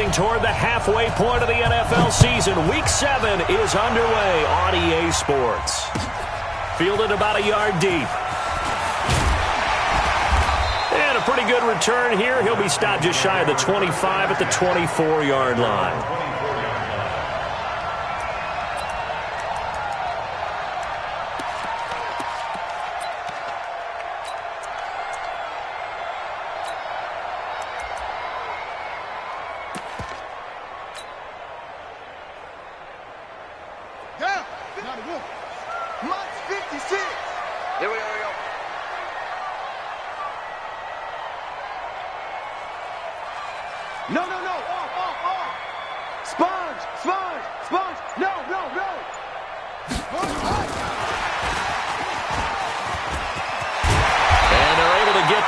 Getting toward the halfway point of the NFL season. Week 7 is underway on EA Sports. Fielded about a yard deep. And a pretty good return here. He'll be stopped just shy of the 25 at the 24-yard line.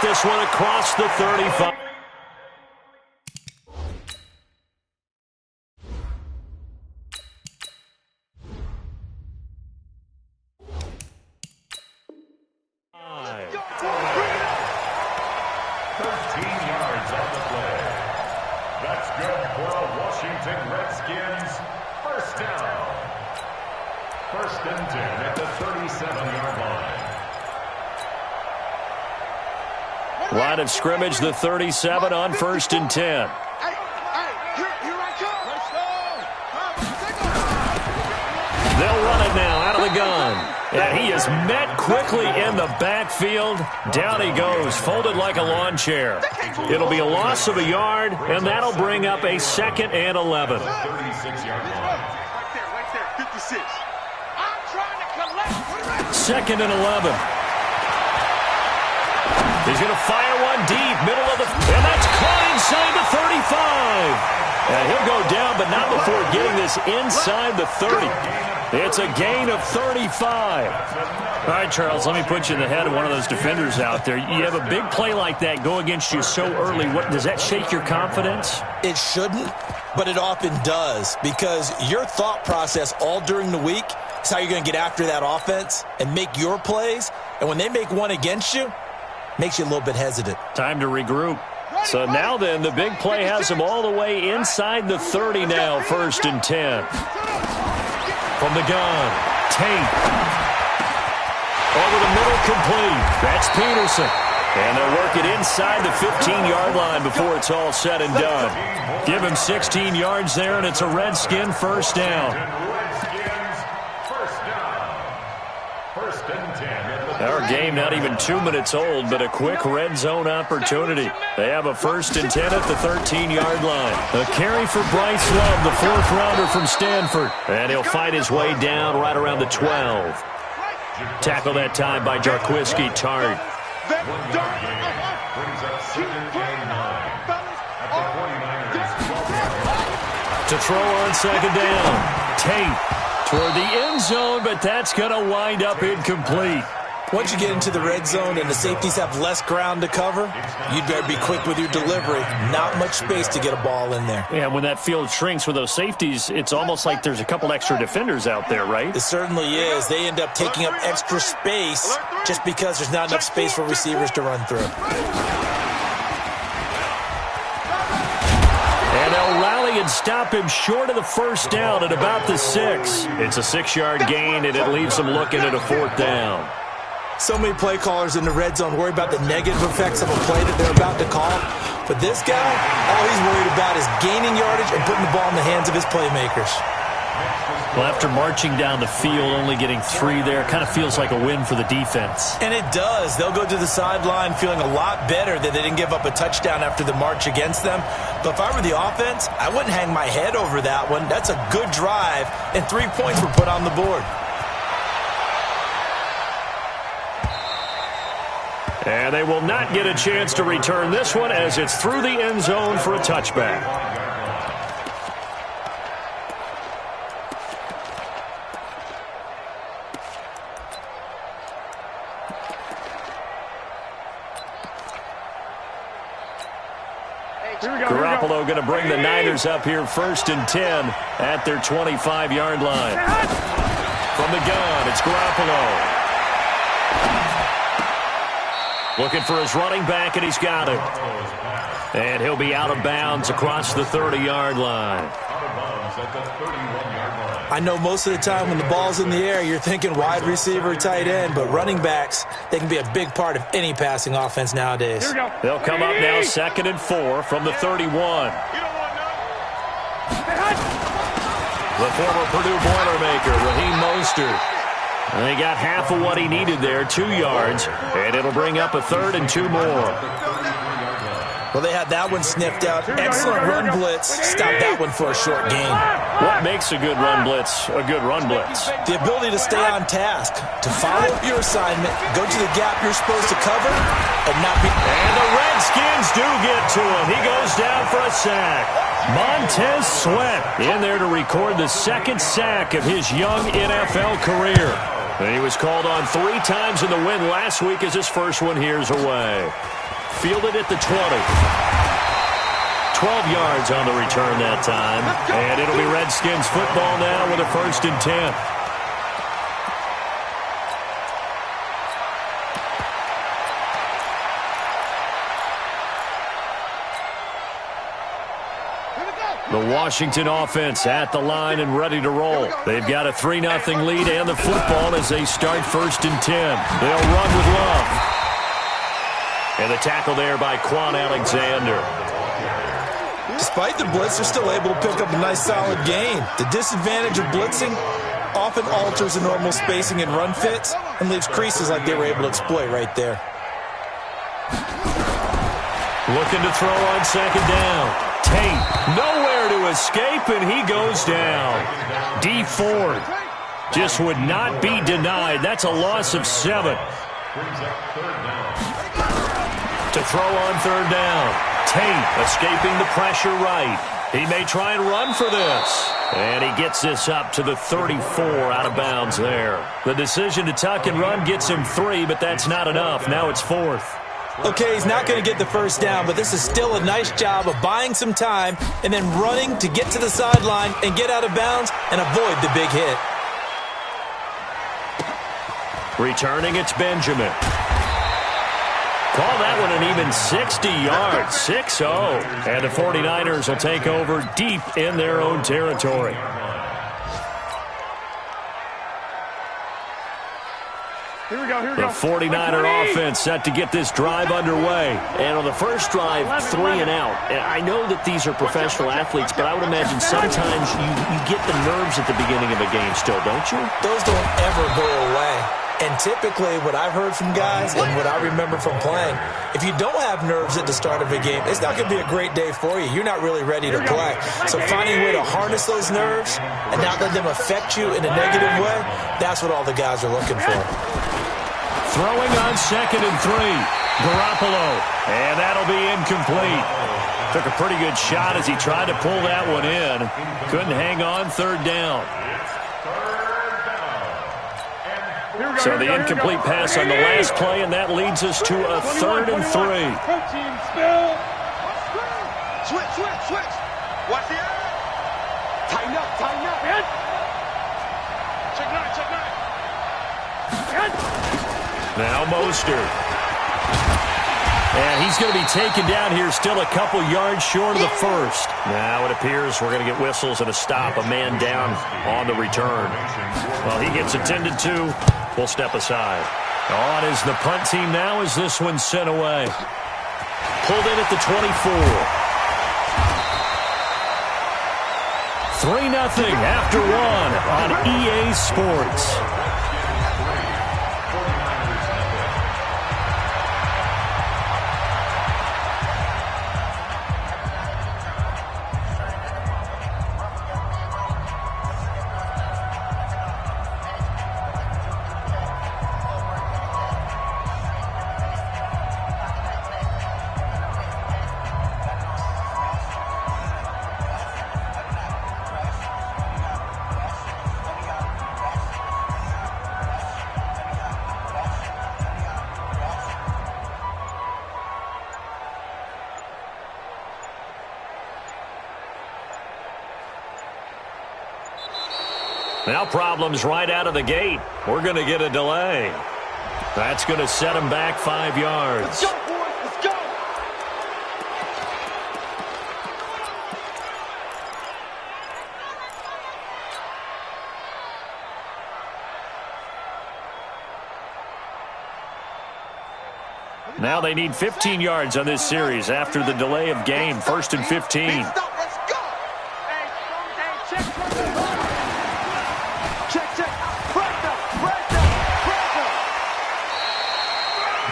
This one across the 35. Line of scrimmage, the 37 on 1st and 10. They'll run it now out of the gun. And he is met quickly in the backfield. Down he goes, folded like a lawn chair. It'll be a loss of a yard, and that'll bring up a 2nd and 11. 2nd and 11. He's going to fire one deep, middle of the... And that's caught inside the 35. And he'll go down, but not before getting this inside the 30. It's a gain of 35. All right, Charles, let me put you in the head of one of those defenders out there. You have a big play like that go against you so early. Does that shake your confidence? It shouldn't, but it often does, because your thought process all during the week is how you're going to get after that offense and make your plays. And when they make one against you, makes you a little bit hesitant. Time to regroup. So now then, the big play has him all the way inside the 30 now, 1st and 10. From the gun, Tate. Over the middle, complete. That's Peterson. And they'll work it inside the 15-yard line before it's all said and done. Give him 16 yards there, and it's a Redskin 1st down. Our game not even 2 minutes old, but a quick red zone opportunity. They have a 1st and 10 at the 13-yard line. A carry for Bryce Love, the 4th-rounder from Stanford. And he'll fight his way down right around the 12. Tackle that time by Jarquiski Tart. To throw on 2nd down. Tate toward the end zone, but that's going to wind up incomplete. Once you get into the red zone and the safeties have less ground to cover, you'd better be quick with your delivery. Not much space to get a ball in there. Yeah, when that field shrinks with those safeties, it's almost like there's a couple extra defenders out there, right? It certainly is. They end up taking up extra space just because there's not enough space for receivers to run through. And they'll rally and stop him short of the 1st down at about the 6. It's a 6-yard gain, and it leaves them looking at a 4th down. So many play callers in the red zone worry about the negative effects of a play that they're about to call. But this guy, all he's worried about is gaining yardage and putting the ball in the hands of his playmakers. Well, after marching down the field, only getting 3 there, kind of feels like a win for the defense. And it does. They'll go to the sideline feeling a lot better that they didn't give up a touchdown after the march against them. But if I were the offense, I wouldn't hang my head over that one. That's a good drive, and 3 points were put on the board. And they will not get a chance to return this one as it's through the end zone for a touchback. Garoppolo going to bring the Niners up here 1st and 10 at their 25-yard line. From the gun, it's Garoppolo. Looking for his running back, and he's got it. And he'll be out of bounds across the 30-yard line. I know most of the time when the ball's in the air, you're thinking wide receiver, tight end, but running backs, they can be a big part of any passing offense nowadays. They'll come up now 2nd and 4 from the 31. The former Purdue Boilermaker, Raheem Mostert. And he got half of what he needed there, 2 yards, and it'll bring up a 3rd and 2 more. Well, they had that one sniffed out. Excellent run blitz. Stopped that one for a short gain. What makes a good run blitz a good run blitz? The ability to stay on task, to follow your assignment, go to the gap you're supposed to cover, and not be... And the Redskins do get to him. He goes down for a sack. Montez Sweat in there to record the 2nd sack of his young NFL career. And he was called on 3 times in the win last week as his first one here's away. Fielded at the 20. 12 yards on the return that time. And it'll be Redskins football now with a 1st and 10. The Washington offense at the line and ready to roll. They've got a 3-0 lead and the football as they start 1st and 10. They'll run with Love. And the tackle there by Quan Alexander. Despite the blitz, they're still able to pick up a nice solid gain. The disadvantage of blitzing often alters the normal spacing and run fits and leaves creases like they were able to exploit right there. Looking to throw on 2nd down. Tate nowhere to escape, and he goes down. D Ford just would not be denied. That's a loss of 7. To throw on 3rd down. Tate escaping the pressure right. He may try and run for this. And he gets this up to the 34 out of bounds there. The decision to tuck and run gets him 3, but that's not enough. Now it's 4th. Okay, he's not going to get the 1st down, but this is still a nice job of buying some time and then running to get to the sideline and get out of bounds and avoid the big hit. Returning, it's Benjamin. Call that one an even 60 yards, 6-0. And the 49ers will take over deep in their own territory. The 49er offense set to get this drive underway. And on the first drive, 3 and out. And I know that these are professional athletes, but I would imagine sometimes you get the nerves at the beginning of a game still, don't you? Those don't ever go away. And typically, what I've heard from guys and what I remember from playing, if you don't have nerves at the start of a game, it's not going to be a great day for you. You're not really ready to play. So finding a way to harness those nerves and not let them affect you in a negative way, that's what all the guys are looking for. Throwing on 2nd and 3. Garoppolo. And that'll be incomplete. Took a pretty good shot as he tried to pull that one in. Couldn't hang on 3rd down. So the incomplete pass on the last play, and that leads us to a 3rd and 3. Switch. Watch the air. Tighten up. Check 9. Now Mostert. And he's going to be taken down here still a couple yards short of the 1st. Now it appears we're going to get whistles and a stop. A man down on the return. Well, he gets attended to. We'll step aside. On is the punt team now as this one's sent away. Pulled in at the 24. 3-0 after 1 on EA Sports. Now problems right out of the gate. We're going to get a delay. That's going to set him back 5 yards. Let's go, boys. Let's go. Now they need 15 yards on this series after the delay of game. 1st and 15. Stop, let's go. Check.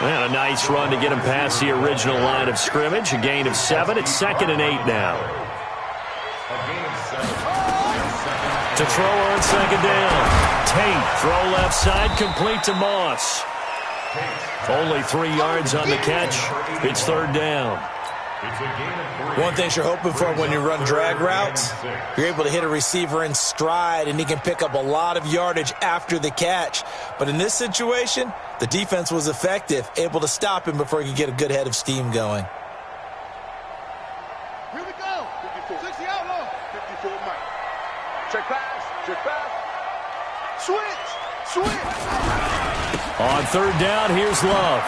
And a nice run to get him past the original line of scrimmage. A gain of 7. It's 2nd and 8 now. To throw on 2nd down. Tate, throw left side, complete to Moss. Only 3 yards on the catch. It's 3rd down. One thing you're hoping for when you run drag routes, you're able to hit a receiver in stride, and he can pick up a lot of yardage after the catch. But in this situation, the defense was effective, able to stop him before he could get a good head of steam going. Here we go. 54. 60 outlaw. 54 Mike. Check pass. Switch. On 3rd down, here's Love.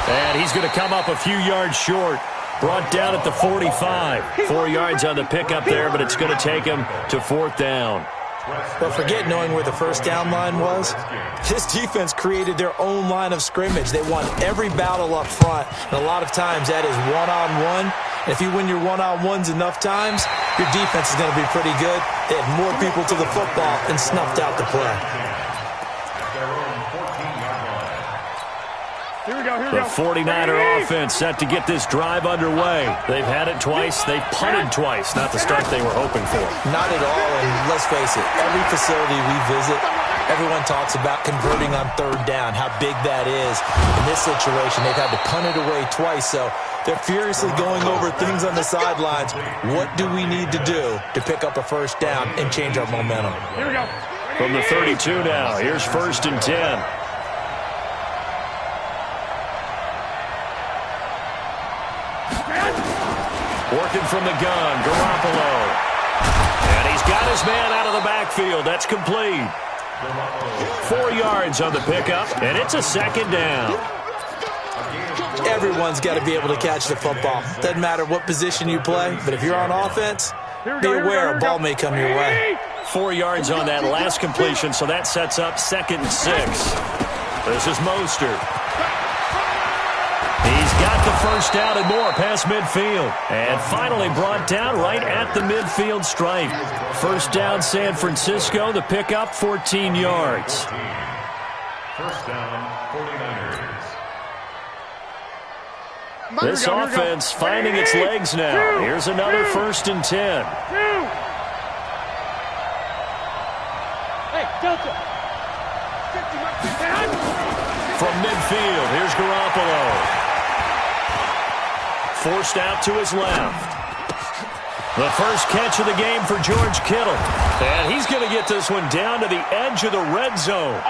And he's going to come up a few yards short. Brought down at the 45. 4 yards on the pickup there, but it's going to take him to 4th down. But forget knowing where the first down line was. This defense created their own line of scrimmage. They won every battle up front, and a lot of times that is one-on-one. If you win your one-on-ones enough times, your defense is going to be pretty good. They had more people to the football and snuffed out the play. The 49er offense set to get this drive underway. They've had it twice. They've punted twice. Not the start they were hoping for. Not at all, and let's face it, every facility we visit, everyone talks about converting on 3rd down, how big that is. In this situation, they've had to punt it away twice, so they're furiously going over things on the sidelines. What do we need to do to pick up a 1st down and change our momentum? Here we go. From the 32 now, here's 1st and 10. Working from the gun, Garoppolo. And he's got his man out of the backfield. That's complete. 4 yards on the pickup, and it's a 2nd down. Everyone's got to be able to catch the football. Doesn't matter what position you play, but if you're on offense, be aware a ball may come your way. 4 yards on that last completion, so that sets up 2nd and 6. This is Mostert. He's got the 1st down and more past midfield. And finally brought down right at the midfield stripe. 1st down, San Francisco. The pickup, 14 yards. 1st down, 49ers. This offense finding its legs now. Here's another 1st and 10. Hey, Delta. From midfield, here's Garoppolo. Forced out to his left. The first catch of the game for George Kittle. And he's going to get this one down to the edge of the red zone.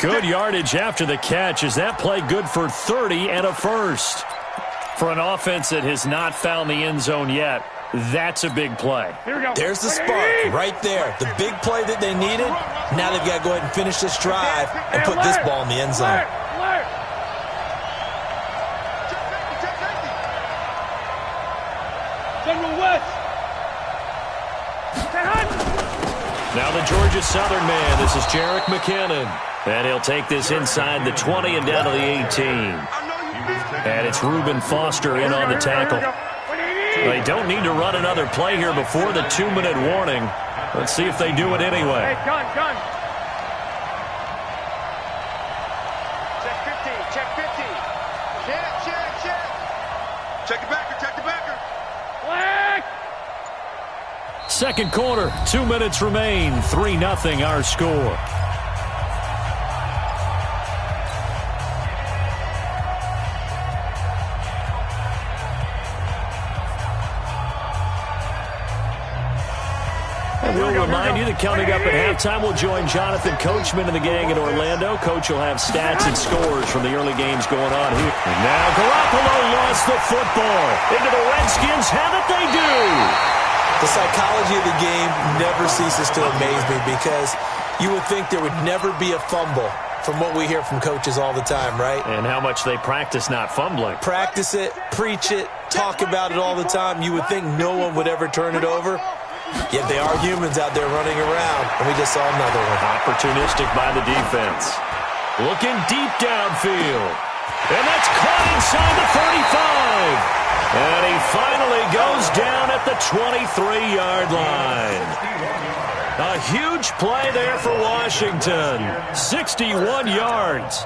Good yardage after the catch. Is that play good for 30 and a 1st? For an offense that has not found the end zone yet, that's a big play. Here we go. There's the spark right there. The big play that they needed. Now they've got to go ahead and finish this drive and put this ball in the end zone. Now the Georgia Southern man. This is Jerick McKinnon. And he'll take this inside the 20 and down to the 18. And it's Reuben Foster in on the tackle. They don't need to run another play here before the 2-minute warning. Let's see if they do it anyway. Hey, gun. Check 15, check 15. Check. Check the backer. Black. Second quarter, 2 minutes remain. 3-0 our score. We'll remind you that coming up at halftime, we'll join Jonathan Coachman and the gang in Orlando. Coach will have stats and scores from the early games going on here. And now Garoppolo lost the football. Into the Redskins have it, they do. The psychology of the game never ceases to amaze me because you would think there would never be a fumble from what we hear from coaches all the time, right? And how much they practice not fumbling. Practice it, preach it, talk about it all the time. You would think no one would ever turn it over. Yet they are humans out there running around, and we just saw another one. Opportunistic by the defense. Looking deep downfield. And that's caught inside the 35. And he finally goes down at the 23-yard line. A huge play there for Washington. 61 yards.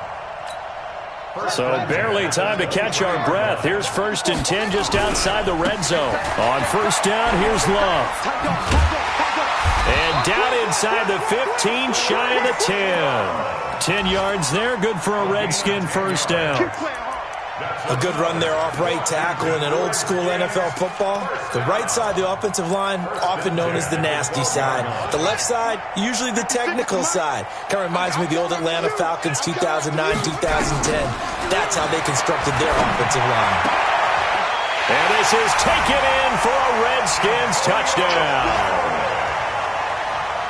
So barely time to catch our breath. Here's 1st and 10 just outside the red zone. On 1st down, here's Love. And down inside the 15, shy of the 10. 10 yards there, good for a Redskin 1st down. A good run there off right tackle in an old-school NFL football. The right side of the offensive line, often known as the nasty side. The left side, usually the technical side. Kind of reminds me of the old Atlanta Falcons 2009-2010. That's how they constructed their offensive line. And this is taken in for a Redskins touchdown.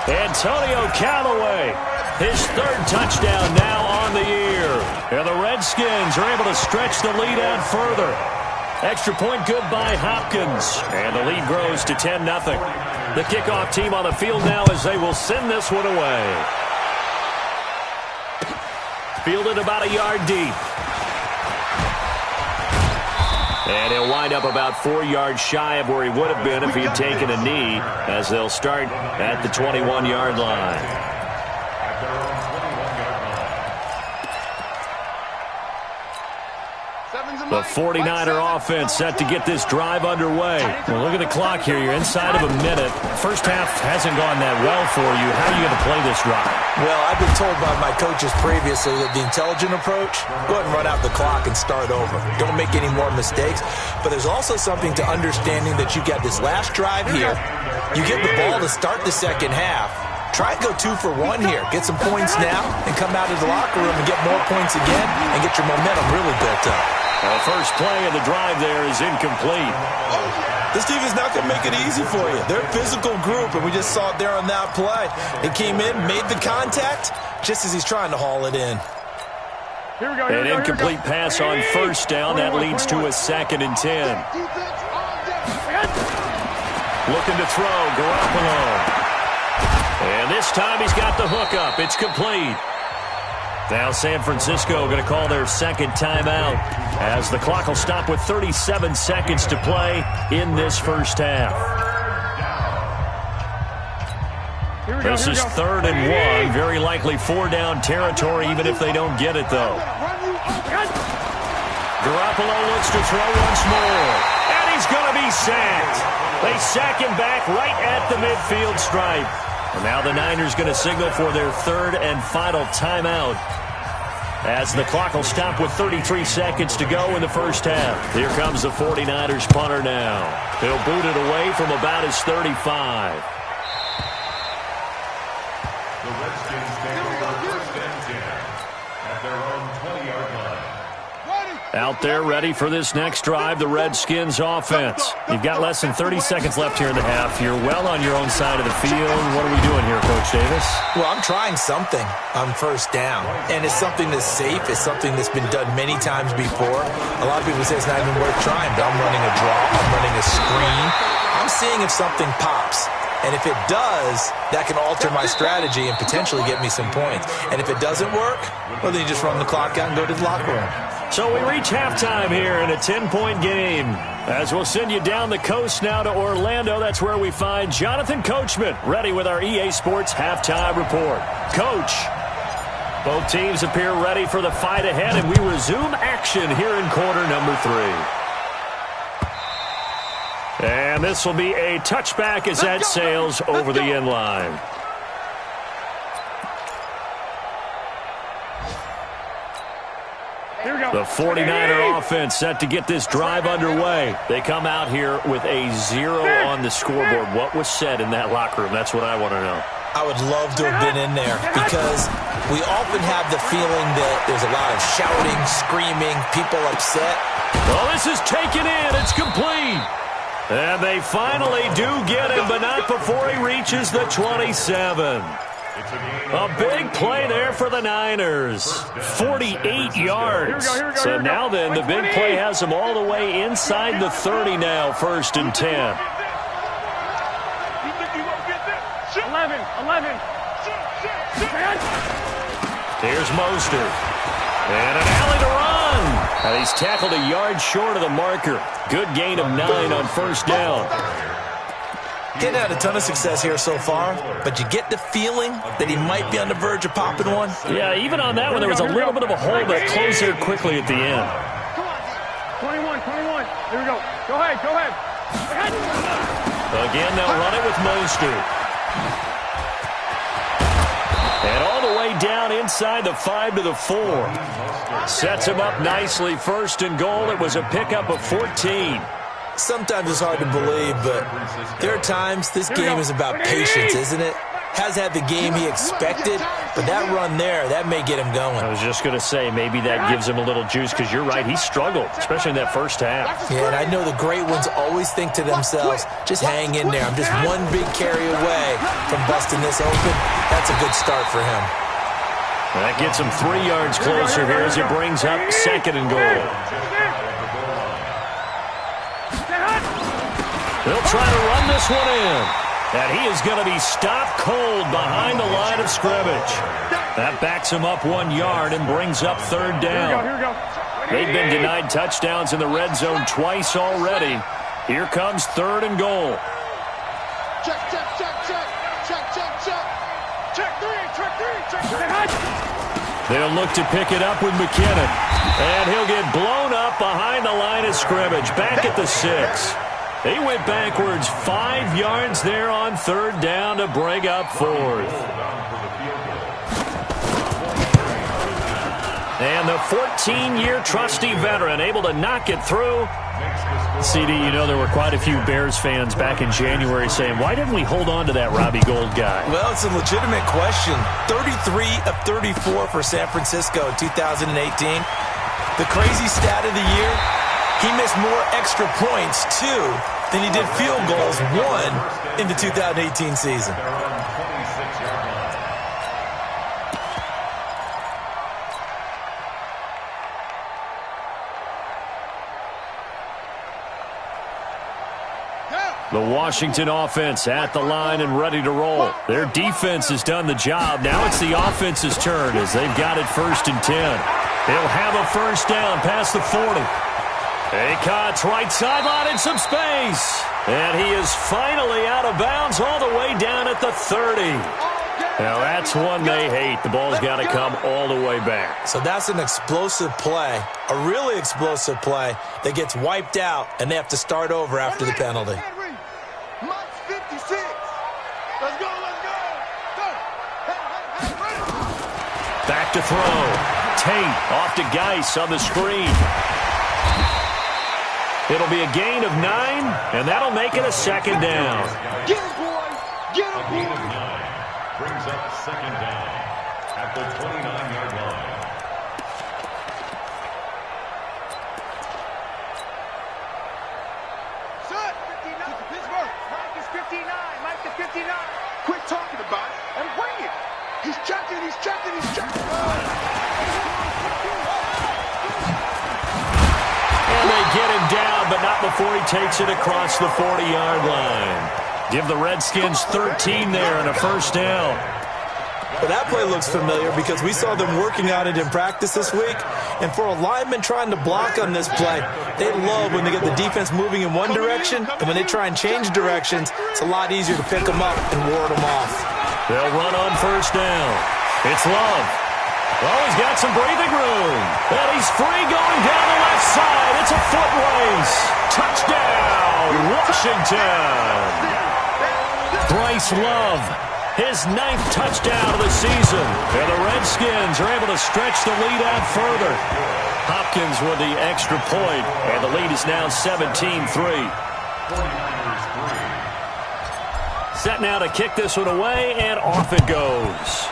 Antonio Callaway, his 3rd touchdown now on the year. And the Redskins are able to stretch the lead out further. Extra point good by Hopkins. And the lead grows to 10-0. The kickoff team on the field now as they will send this one away. Fielded about a yard deep. And he'll wind up about 4 yards shy of where he would have been if he had taken a knee, as they'll start at the 21-yard line. The 49er offense set to get this drive underway. Well, look at the clock here. You're inside of a minute. First half hasn't gone that well for you. How are you going to play this drive? Well, I've been told by my coaches previously that the intelligent approach, go ahead and run out the clock and start over. Don't make any more mistakes. But there's also something to understanding that you got this last drive here. You get the ball to start the second half. Try and go 2 for 1 here. Get some points now and come out of the locker room and get more points again and get your momentum really built up. The first play of the drive there is incomplete. This team is not going to make it easy for you. They're a physical group, and we just saw it there on that play. It came in, made the contact, just as he's trying to haul it in. An incomplete pass on 1st down. That leads to a 2nd and 10. Looking to throw, Garoppolo. And this time he's got the hook up. It's complete. Now San Francisco going to call their 2nd timeout as the clock will stop with 37 seconds to play in this first half. This is 3rd and 1. Very likely 4-down territory even if they don't get it, though. Garoppolo looks to throw once more. And he's going to be sacked. They sack him back right at the midfield stripe. And now the Niners going to signal for their 3rd and final timeout as the clock will stop with 33 seconds to go in the first half. Here comes the 49ers punter now. He'll boot it away from about his 35. The Redskins take over 1st and 10 at their own 20-yard line. Out there ready for this next drive, the Redskins offense. You've got less than 30 seconds left here in the half. You're well on your own side of the field. What are we doing here, Coach Davis? Well, I'm trying something on 1st down. And it's something that's safe. It's something that's been done many times before. A lot of people say it's not even worth trying, but I'm running a draw. I'm running a screen. I'm seeing if something pops. And if it does, that can alter my strategy and potentially get me some points. And if it doesn't work, well, then you just run the clock out and go to the locker room. So we reach halftime here in a 10-point game. As we'll send you down the coast now to Orlando, that's where we find Jonathan Coachman ready with our EA Sports Halftime Report. Coach, both teams appear ready for the fight ahead, and we resume action here in quarter number 3. And this will be a touchback as that sails over the end line. The 49er offense set to get this drive underway. They come out here with a 0 on the scoreboard. What was said in that locker room? That's what I want to know. I would love to have been in there because we often have the feeling that there's a lot of shouting, screaming, people upset. Well, this is taken in. It's complete. And they finally do get him, but not before he reaches the 27. A big play there for the Niners. 48 yards. So now then, the big play has them all the way inside the 30 now, 1st and 10. 11. Here's Mostert. And an alley to run. And he's tackled a yard short of the marker. Good gain of 9 on first down. He's had a ton of success here so far, but you get the feeling that he might be on the verge of popping one. Yeah, even on that one, there was a little bit of a hole, but it closed there quickly at the end. 21. Here we go. Go ahead. Again, they'll run it with Mostert. And all the way down inside the 5 to the 4. Sets him up nicely. First and goal. It was a pickup of 14. Sometimes it's hard to believe, but there are times this game is about patience, isn't it? Has had the game he expected, but that run there, that may get him going. I was just going to say, maybe that gives him a little juice, because you're right, he struggled, especially in that first half. Yeah, and I know the great ones always think to themselves, just hang in there. I'm just one big carry away from busting this open. That's a good start for him. That gets him 3 yards closer here as it brings up second and goal. They'll try to run this one in. And he is going to be stopped cold behind the line of scrimmage. That backs him up 1 yard and brings up third down. Here we go. They've been denied touchdowns in the red zone twice already. Here comes third and goal. Check. They'll look to pick it up with McKinnon. And he'll get blown up behind the line of scrimmage. Back at the 6. They went backwards 5 yards there on third down to bring up fourth. And the 14-year trusty veteran able to knock it through. CD, you know there were quite a few Bears fans back in January saying, why didn't we hold on to that Robbie Gould guy? Well, it's a legitimate question. 33 of 34 for San Francisco in 2018. The crazy stat of the year, he missed more extra points, too, than he did field goals, 1 in the 2018 season. The Washington offense at the line and ready to roll. Their defense has done the job. Now it's the offense's turn as they've got it 1st and 10. They'll have a first down past the 40. Acott's right sideline in some space. And he is finally out of bounds all the way down at the 30. Now that's one they hate. The ball's got to come all the way back. So that's an explosive play, a really explosive play that gets wiped out, and they have to start over after the penalty. Back to throw. Tate off to Geis on the screen. It'll be a gain of 9, and that'll make it a second down. Get him, boys! Get him, Gain of boys! 9 brings up second down at the 29-yard line. Son, 59 to Pittsburgh. Mike is 59. Mike is 59. Quit talking about it and bring it. He's checking. And they get him down, but not before he takes it across the 40-yard line. Give the Redskins 13 there and a first down. But that play looks familiar because we saw them working on it in practice this week. And for a lineman trying to block on this play, they love when they get the defense moving in one direction, and when they try and change directions, it's a lot easier to pick them up and ward them off. They'll run on first down. It's Love. Oh, he's got some breathing room. And he's free going down the left side. It's a foot race. Touchdown, Washington. Bryce Love, his 9th touchdown of the season. And the Redskins are able to stretch the lead out further. Hopkins with the extra point, and the lead is now 17-3. 49ers 3. Set now to kick this one away, and off it goes.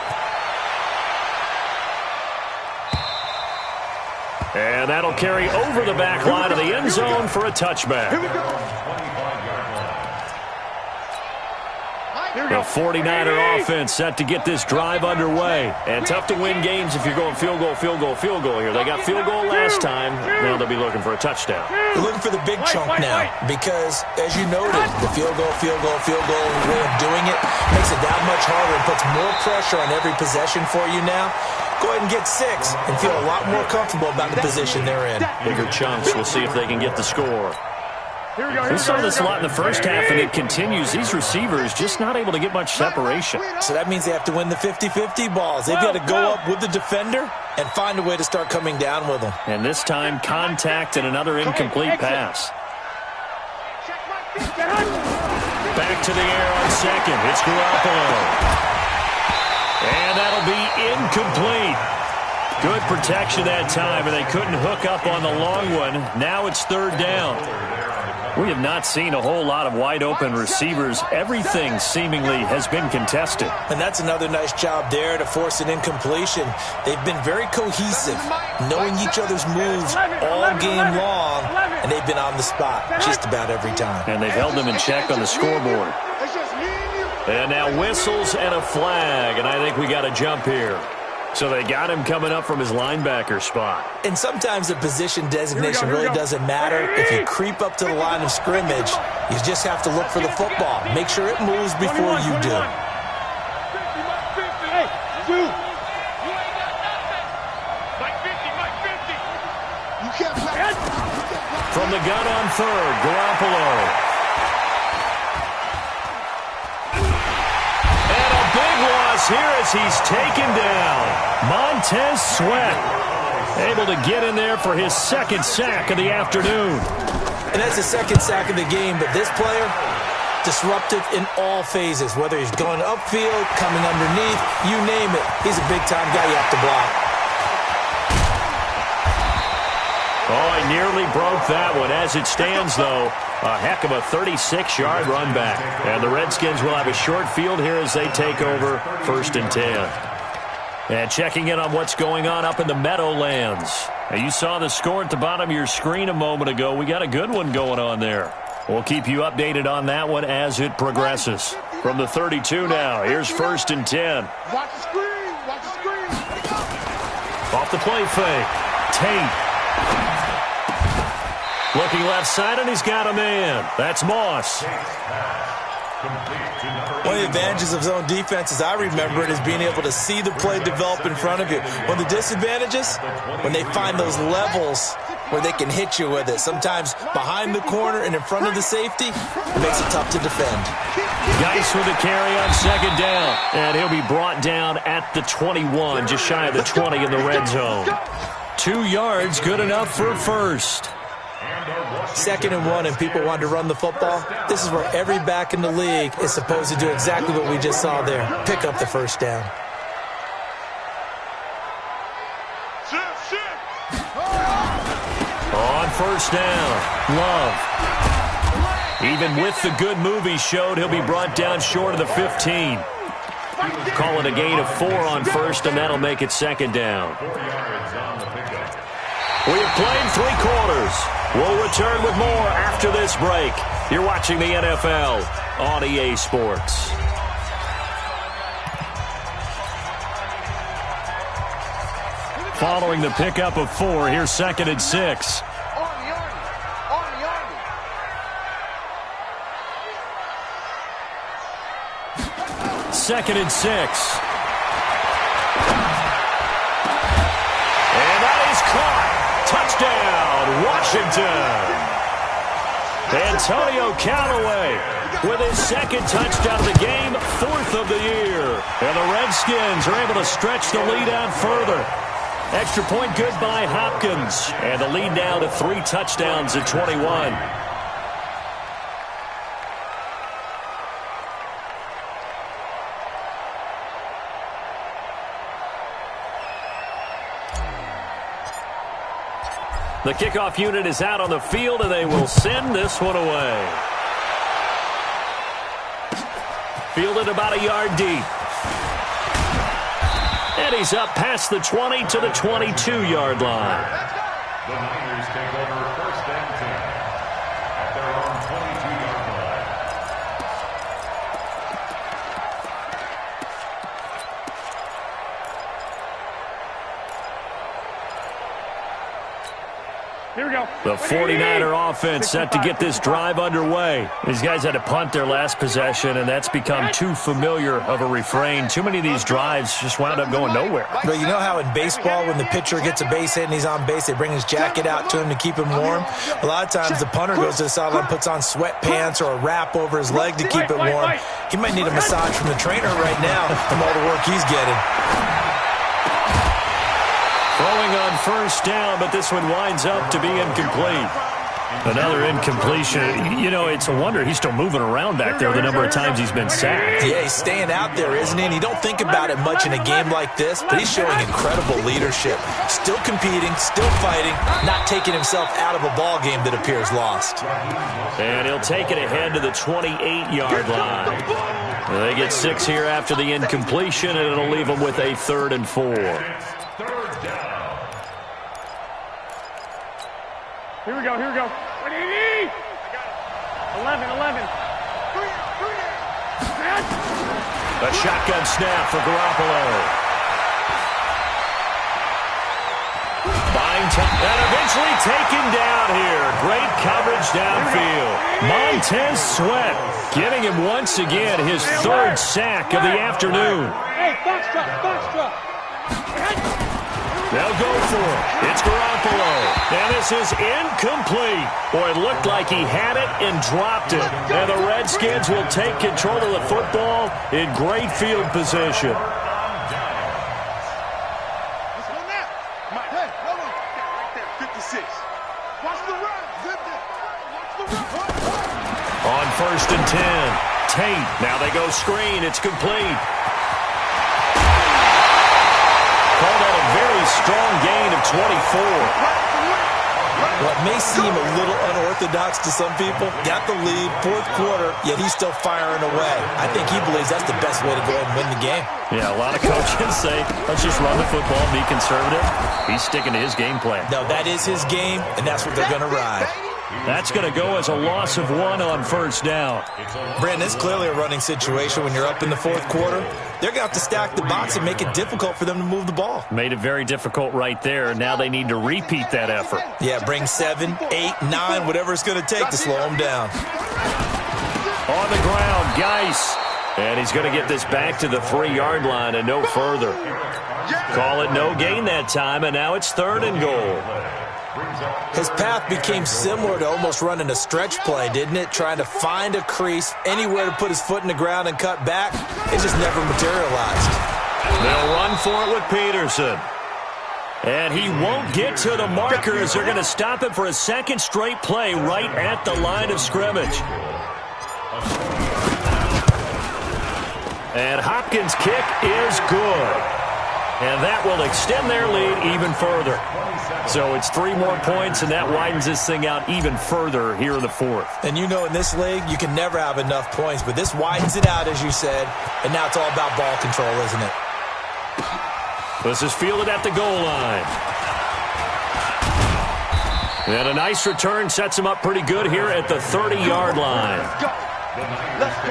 And that'll carry over the back line of the end zone for a touchback. Here we go. 25-yard line. Mike, The 49er offense set to get this drive underway. And tough to win games if you're going field goal, field goal, field goal here. They got field goal last time. Now they'll be looking for a touchdown. They're looking for the big chunk now because, as you noted, the field goal way of doing it makes it that much harder and puts more pressure on every possession for you now. Go ahead and get 6 and feel a lot more comfortable about the position they're in. Bigger chunks. We'll see if they can get the score. We saw this a lot in the first half, and it continues. These receivers just not able to get much separation. So that means they have to win the 50-50 balls. They've got to go up with the defender and find a way to start coming down with them. And this time, contact and another incomplete pass. Back to the air on second. It's Garoppolo. And that'll be incomplete. Good protection that time, and they couldn't hook up on the long one. Now it's third down. We have not seen a whole lot of wide-open receivers. Everything seemingly has been contested. And that's another nice job there to force an incompletion. They've been very cohesive, knowing each other's moves all game long, and they've been on the spot just about every time. And they've held them in check on the scoreboard. And now whistles and a flag, and I think we got a jump here. So they got him coming up from his linebacker spot. And sometimes the position designation really doesn't matter. If you creep up to the line of scrimmage, you just have to look for the football. Make sure it moves before you do. From the gun on third, Garoppolo. Here as he's taken down. Montez Sweat able to get in there for his second sack of the afternoon. And that's the second sack of the game, but this player, disruptive in all phases, whether he's going upfield, coming underneath, you name it. He's a big-time guy you have to block. Oh, I nearly broke that one. As it stands, though, a heck of a 36-yard run back. And the Redskins will have a short field here as they take over 1st and 10. And checking in on what's going on up in the Meadowlands. Now, you saw the score at the bottom of your screen a moment ago. We got a good one going on there. We'll keep you updated on that one as it progresses. From the 32 now, here's 1st and 10. Watch the screen. Watch the screen. Off the play fake. Tate. Looking left side, and he's got a man. That's Moss. One of the advantages of zone defense, as I remember it, is being able to see the play develop in front of you. One of the disadvantages, when they find those levels where they can hit you with it. Sometimes behind the corner and in front of the safety, it makes it tough to defend. Geis with a carry on second down. And he'll be brought down at the 21, just shy of the 20 in the red zone. 2 yards, good enough for a first. 2nd and 1, and people want to run the football. This is where every back in the league is supposed to do exactly what we just saw there. Pick up the first down. On first down, Love. Even with the good move he showed, he'll be brought down short of the 15. Call it a gain of 4 on first, and that'll make it 2nd down. We have played 3 quarters. We'll return with more after this break. You're watching the NFL on EA Sports. Following the pickup of 4, here's 2nd and 6. Second and 6. And that is caught. Touchdown, Washington. Antonio Callaway with his 2nd touchdown of the game, 4th of the year. And the Redskins are able to stretch the lead out further. Extra point good by Hopkins. And the lead now to 3 touchdowns at 21. The kickoff unit is out on the field, and they will send this one away. Fielded about a yard deep. And he's up past the 20 to the 22-yard line. The Niners take over 1st and 10 at their own 22-yard Here we go. The 49er offense set to get this drive underway. These guys had to punt their last possession, and that's become too familiar of a refrain. Too many of these drives just wound up going nowhere. But you know how in baseball, when the pitcher gets a base hit and he's on base, they bring his jacket out to him to keep him warm? A lot of times the punter goes to the sideline, puts on sweatpants or a wrap over his leg to keep it warm. He might need a massage from the trainer right now from all the work he's getting. Throwing on first down, but this one winds up to be incomplete. Another incompletion. You know, it's a wonder he's still moving around back there the number of times he's been sacked. Yeah, he's staying out there, isn't he? And you don't think about it much in a game like this, but he's showing incredible leadership. Still competing, still fighting, not taking himself out of a ball game that appears lost. And he'll take it ahead to the 28-yard line. They get 6 here after the incompletion, and it'll leave them with a 3rd and 4. Here we go. 11. A shotgun snap for Garoppolo. Buying time, and eventually taken down here. Great coverage downfield. Montez Sweat getting him once again his 3rd sack of the afternoon. Hey, box drop. They'll go for it. It's Garoppolo. And this is incomplete. Boy, it looked like he had it and dropped it. And the Redskins will take control of the football in great field position. Let's go now. Mike, hey, hold on. Right there, 56. Watch the run. On 1st and 10. Tate. Now they go screen. It's complete. Called out a very strong gain of 24. What may seem a little unorthodox to some people, got the lead, 4th quarter, yet he's still firing away. I think he believes that's the best way to go ahead and win the game. Yeah, a lot of coaches say, let's just run the football, be conservative. He's sticking to his game plan. No, that is his game, and that's what they're going to ride. That's going to go as a loss of 1 on 1st down. Brandon, it's clearly a running situation when you're up in the 4th quarter. They're going to have to stack the box and make it difficult for them to move the ball. Made it very difficult right there. Now they need to repeat that effort. Yeah, bring 7, 8, 9, whatever it's going to take to slow them down. On the ground, Geis. And he's going to get this back to the 3-yard line and no further. Call it no gain that time, and now it's 3rd and goal. His path became similar to almost running a stretch play, didn't it? Trying to find a crease, anywhere to put his foot in the ground and cut back. It just never materialized. They'll run for it with Peterson. And he won't get to the marker as they're going to stop him for a 2nd straight play right at the line of scrimmage. And Hopkins' kick is good. And that will extend their lead even further. So it's 3 more points, and that widens this thing out even further here in the 4th. And you know in this league, you can never have enough points, but this widens it out, as you said, and now it's all about ball control, isn't it? This is fielded at the goal line. And a nice return sets him up pretty good here at the 30-yard line. Let's go.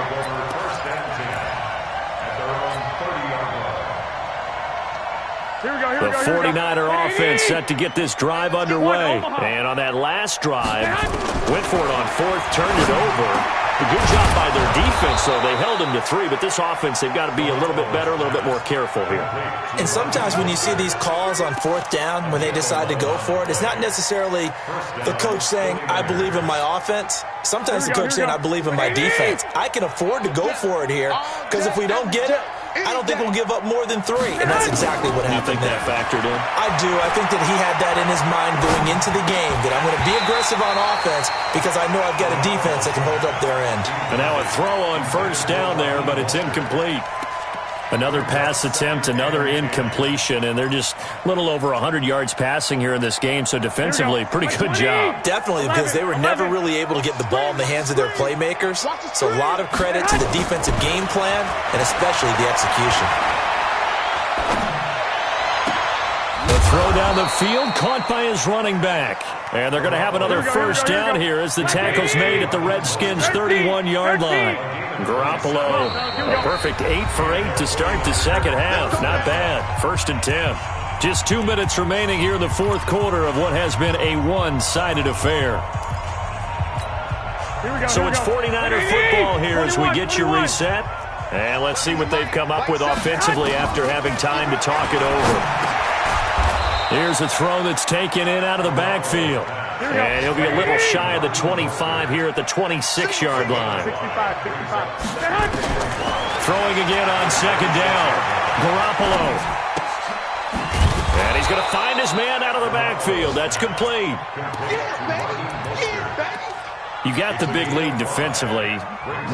The 49er offense set to get this drive underway. And on that last drive, went for it on 4th, turned it over. A good job by their defense, though. They held him to 3, but this offense, they've got to be a little bit better, a little bit more careful here. And sometimes when you see these calls on 4th down, when they decide to go for it, it's not necessarily the coach saying, I believe in my offense. Sometimes the coach saying, I believe in my defense. I can afford to go for it here, because if we don't get it, I don't think we'll give up more than 3, and that's exactly what happened. You think that factored in? I do. I think that he had that in his mind going into the game, that I'm going to be aggressive on offense because I know I've got a defense that can hold up their end. And now a throw on 1st down there, but it's incomplete. Another pass attempt, another incompletion, and they're just a little over 100 yards passing here in this game, so defensively, pretty good job. Definitely, because they were never really able to get the ball in the hands of their playmakers, so a lot of credit to the defensive game plan, and especially the execution. The throw down the field, caught by his running back. And they're going to have another 1st down here as the tackle's made at the Redskins' 31-yard line. Garoppolo, a perfect 8 for 8 to start the 2nd half. Not bad. 1st and 10. Just 2 minutes remaining here in the fourth quarter of what has been a one-sided affair. So it's 49er football here as we get you reset. And let's see what they've come up with offensively after having time to talk it over. Here's a throw that's taken in out of the backfield. And he'll be a little shy of the 25 here at the 26-yard line. Throwing again on second down. Garoppolo. And he's going to find his man out of the backfield. That's complete. You got the big lead defensively,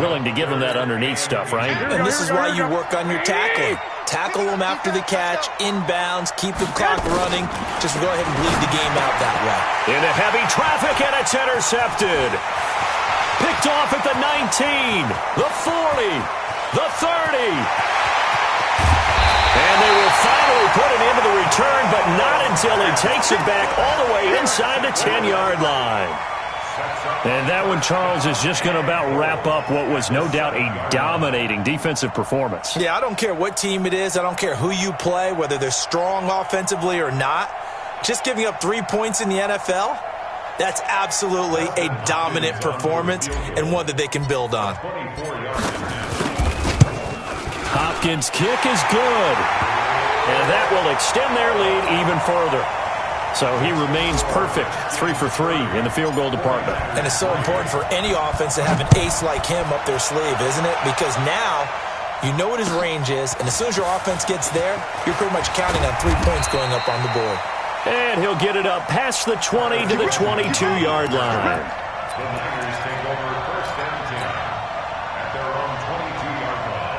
willing to give them that underneath stuff, right? And this is why you work on your tackling. Tackle them after the catch, inbounds, keep the clock running. Just go ahead and bleed the game out that way. Into heavy traffic, and it's intercepted. Picked off at the 19, the 40, the 30. And they will finally put it into the return, but not until he takes it back all the way inside the 10-yard line. And that one, Charles, is just going to about wrap up what was no doubt a dominating defensive performance. Yeah, I don't care what team it is. I don't care who you play, whether they're strong offensively or not. Just giving up 3 points in the NFL, that's absolutely a dominant performance and one that they can build on. Hopkins' kick is good. And that will extend their lead even further. So he remains perfect, 3 for 3 in the field goal department. And it's so important for any offense to have an ace like him up their sleeve, isn't it? Because now you know what his range is, and as soon as your offense gets there, you're pretty much counting on 3 points going up on the board. And he'll get it up past the 20 to the 22-yard line. The Niners take over first and 10 at their own 22-yard line.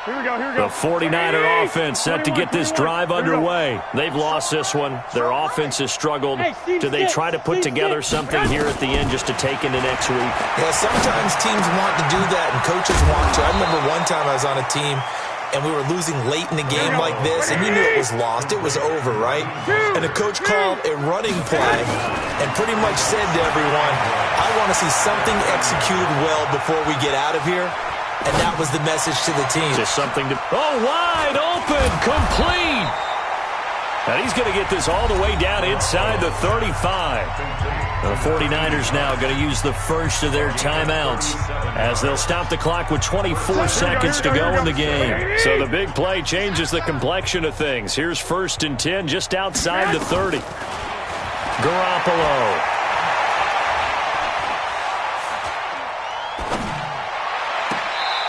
Here we go, here we go. The 49er offense set to get this drive underway. They've lost this one. Their offense has struggled. Do they try to put together something here at the end just to take into next week? Yeah, sometimes teams want to do that and coaches want to. I remember one time I was on a team and we were losing late in the game like this, and you knew it was lost. It was over, right? And the coach called a running play and pretty much said to everyone, I want to see something executed well before we get out of here. And that was the message to the team. Just something to... Oh, wide open, complete. And he's going to get this all the way down inside the 35. The 49ers now going to use the first of their timeouts as they'll stop the clock with 24 seconds to go in the game. So the big play changes the complexion of things. Here's first and 10 just outside the 30. Garoppolo.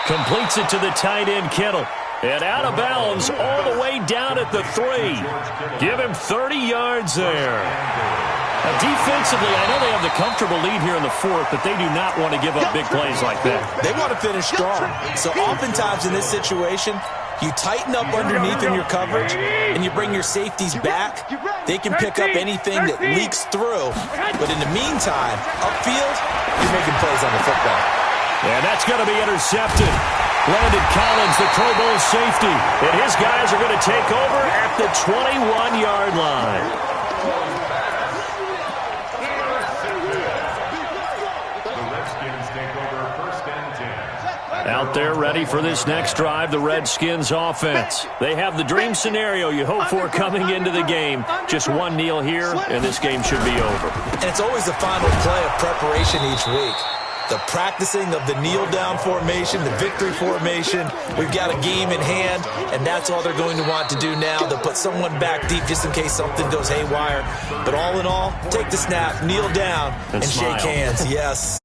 Completes it to the tight end, Kittle. And out of bounds all the way down at the 3. Give him 30 yards there. Now, defensively, I know they have the comfortable lead here in the fourth, but they do not want to give up big plays like that. They want to finish strong. So oftentimes in this situation, you tighten up underneath in your coverage, and you bring your safeties back. They can pick up anything that leaks through. But in the meantime, upfield, you're making plays on the football. And that's going to be intercepted. Landon Collins, the Pro Bowl safety. And his guys are going to take over at the 21-yard line. The Redskins take over first and 10. Out there ready for this next drive, the Redskins offense. They have the dream scenario you hope for coming into the game. Just one kneel here, and this game should be over. And it's always the final play of preparation each week. The practicing of the kneel-down formation, the victory formation. We've got a game in hand, and that's all they're going to want to do now. They'll put someone back deep just in case something goes haywire. But all in all, take the snap, kneel down, and shake hands. Yes.